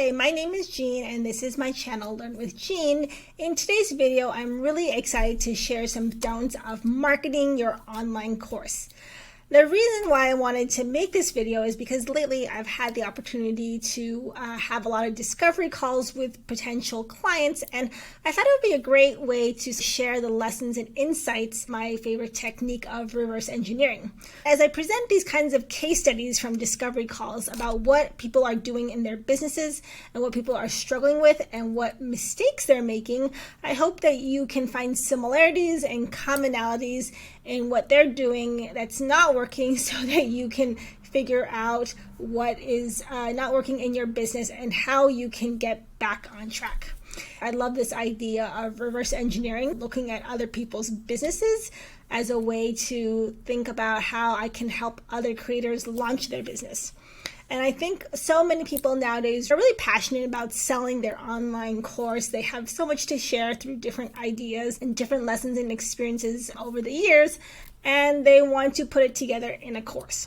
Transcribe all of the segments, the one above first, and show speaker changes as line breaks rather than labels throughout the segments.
Hi, my name is Jean and this is my channel Learn with Jean. In today's video, I'm really excited to share some don'ts of marketing your online course. The reason why I wanted to make this video is because lately I've had the opportunity to have a lot of discovery calls with potential clients, and I thought it would be a great way to share the lessons and insights, my favorite technique of reverse engineering. As I present these kinds of case studies from discovery calls about what people are doing in their businesses and what people are struggling with and what mistakes they're making, I hope that you can find similarities and commonalities in what they're doing that's not working, so that you can figure out what is not working in your business and how you can get back on track. I love this idea of reverse engineering, looking at other people's businesses as a way to think about how I can help other creators launch their business. And I think so many people nowadays are really passionate about selling their online course. They have so much to share through different ideas and different lessons and experiences over the years, and they want to put it together in a course.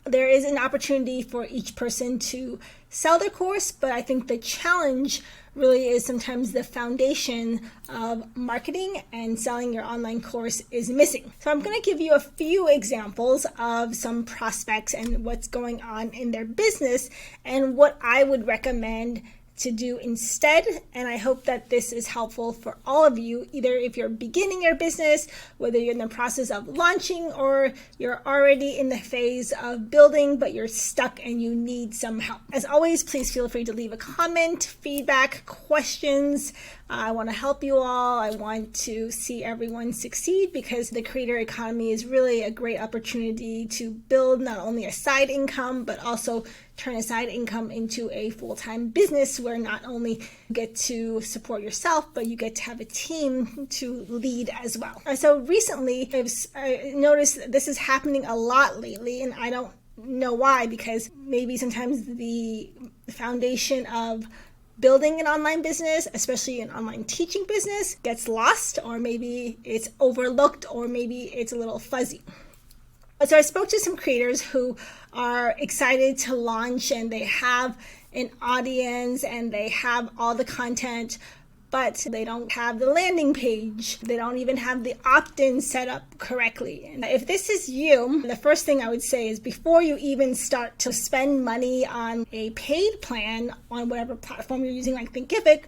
There is an opportunity for each person to sell their course, but I think the challenge really is sometimes the foundation of marketing and selling your online course is missing. So I'm going to give you a few examples of some prospects and what's going on in their business and what I would recommend to do instead. And I hope that this is helpful for all of you, either if you're beginning your business, whether you're in the process of launching, or you're already in the phase of building but you're stuck and you need some help. As always, please feel free to leave a comment, feedback, questions. I want to help you all. I want to see everyone succeed, because the creator economy is really a great opportunity to build not only a side income, but also turn a side income into a full-time business where not only you get to support yourself, but you get to have a team to lead as well. So recently, I noticed this is happening a lot lately, and I don't know why, because maybe sometimes the foundation of building an online business, especially an online teaching business, gets lost, or maybe it's overlooked, or maybe it's a little fuzzy. So I spoke to some creators who are excited to launch, and they have an audience and they have all the content, but they don't have the landing page. They don't even have the opt-in set up correctly. And if this is you, the first thing I would say is, before you even start to spend money on a paid plan on whatever platform you're using, like Thinkific,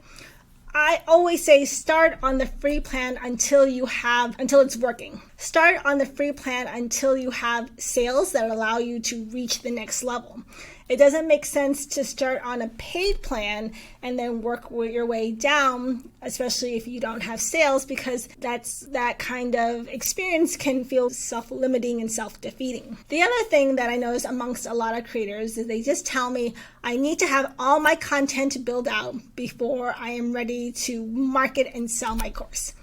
I always say start on the free plan until it's working. Start on the free plan until you have sales that allow you to reach the next level. It doesn't make sense to start on a paid plan and then work your way down, especially if you don't have sales, because that kind of experience can feel self-limiting and self-defeating. The other thing that I notice amongst a lot of creators is they just tell me, I need to have all my content built out before I am ready to market and sell my course.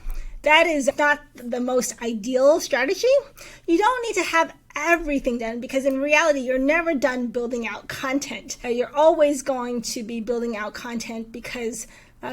That is not the most ideal strategy. You don't need to have everything done, because in reality, you're never done building out content. You're always going to be building out content, because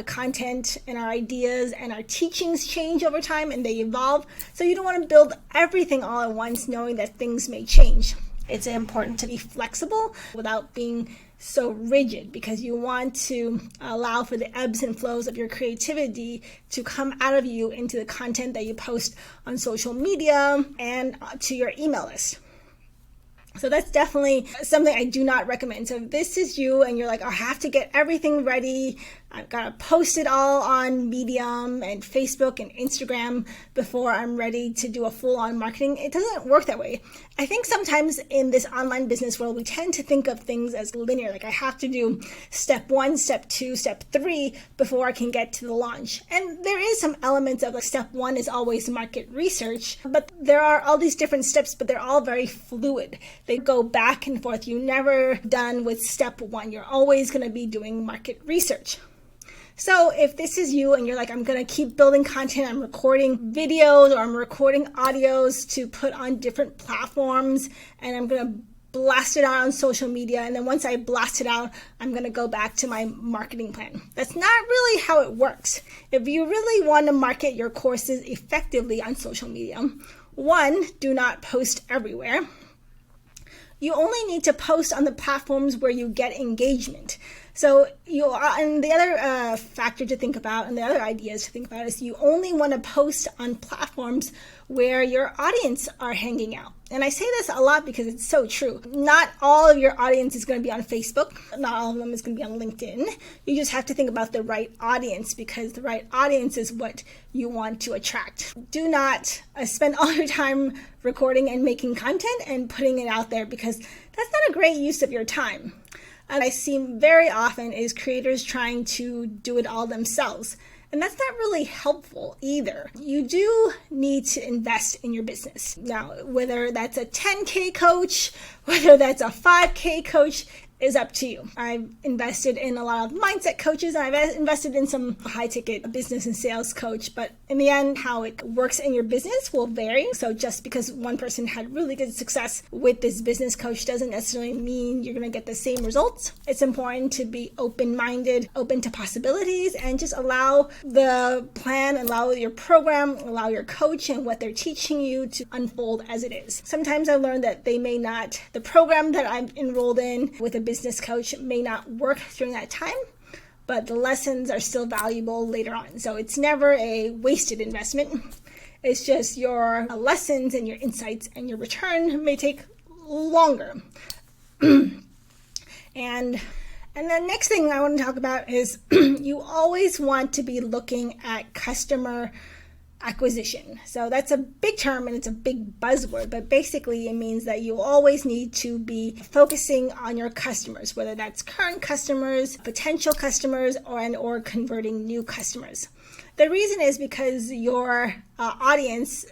content and our ideas and our teachings change over time and they evolve. So you don't want to build everything all at once, knowing that things may change. It's important to be flexible without being so rigid, because you want to allow for the ebbs and flows of your creativity to come out of you into the content that you post on social media and to your email list. So that's definitely something I do not recommend. So if this is you and you're like, I have to get everything ready, I've got to post it all on Medium and Facebook and Instagram before I'm ready to do a full-on marketing, it doesn't work that way. I think sometimes in this online business world, we tend to think of things as linear. Like, I have to do step 1, step 2, step 3 before I can get to the launch. And there is some elements of, like, step 1 is always market research, but there are all these different steps, but they're all very fluid. They go back and forth. You're never done with step 1. You're always going to be doing market research. So if this is you and you're like, I'm going to keep building content, I'm recording videos or I'm recording audios to put on different platforms, and I'm going to blast it out on social media, and then once I blast it out, I'm going to go back to my marketing plan. That's not really how it works. If you really want to market your courses effectively on social media, 1, do not post everywhere. you only need to post on the platforms where you get engagement. So and the other factor to think about, and the other ideas to think about, is you only want to post on platforms where your audience are hanging out. And I say this a lot because it's so true. Not all of your audience is going to be on Facebook. Not all of them is going to be on LinkedIn. You just have to think about the right audience, because the right audience is what you want to attract. Do not spend all your time recording and making content and putting it out there, because that's not a great use of your time. And I see very often is creators trying to do it all themselves. And that's not really helpful either. You do need to invest in your business. Now, whether that's a 10K coach, whether that's a 5K coach, is up to you. I've invested in a lot of mindset coaches, and I've invested in some high-ticket business and sales coach, but in the end, how it works in your business will vary. So just because one person had really good success with this business coach doesn't necessarily mean you're going to get the same results. It's important to be open-minded, open to possibilities, and just allow the plan, allow your program, allow your coach and what they're teaching you to unfold as it is. Sometimes I learned that the program that I'm enrolled in with a business coach may not work during that time, but the lessons are still valuable later on. So it's never a wasted investment. It's just your lessons and your insights and your return may take longer. And the next thing I want to talk about is you always want to be looking at customer acquisition. So that's a big term and it's a big buzzword, but basically it means that you always need to be focusing on your customers, whether that's current customers, potential customers, or converting new customers. The reason is because your audience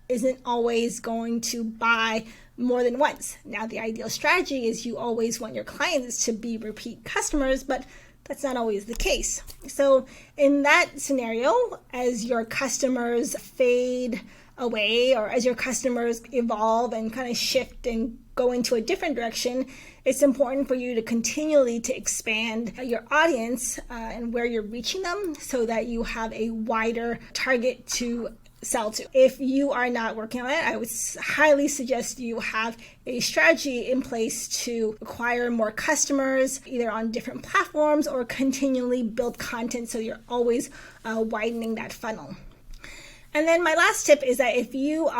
isn't always going to buy more than once. Now, the ideal strategy is you always want your clients to be repeat customers, but that's not always the case. So in that scenario, as your customers fade away, or as your customers evolve and kind of shift and go into a different direction, it's important for you to continually to expand your audience and where you're reaching them, so that you have a wider target to sell to. If you are not working on it, I would highly suggest you have a strategy in place to acquire more customers, either on different platforms or continually build content, so you're always widening that funnel. And then my last tip is that if you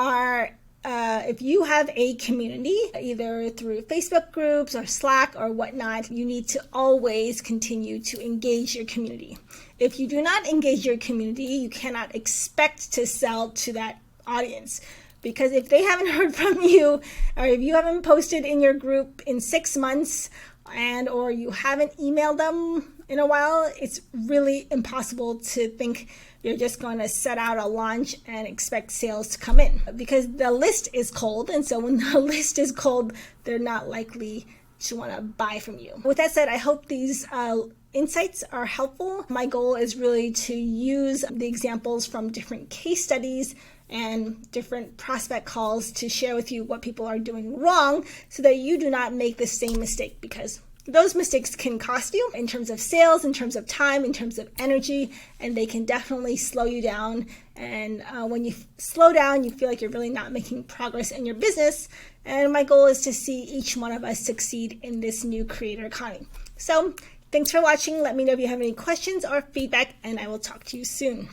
have a community, either through Facebook groups or Slack or whatnot, you need to always continue to engage your community. If you do not engage your community, you cannot expect to sell to that audience. Because if they haven't heard from you, or if you haven't posted in your group in 6 months, or you haven't emailed them in a while, it's really impossible to think you're just going to set out a launch and expect sales to come in, because the list is cold. And so when the list is cold, they're not likely to want to buy from you. With that said, I hope these insights are helpful. My goal is really to use the examples from different case studies and different prospect calls to share with you what people are doing wrong, so that you do not make the same mistake, because those mistakes can cost you in terms of sales, in terms of time, in terms of energy, and they can definitely slow you down. And when you slow down, you feel like you're really not making progress in your business. And my goal is to see each one of us succeed in this new creator economy. So thanks for watching. Let me know if you have any questions or feedback, and I will talk to you soon.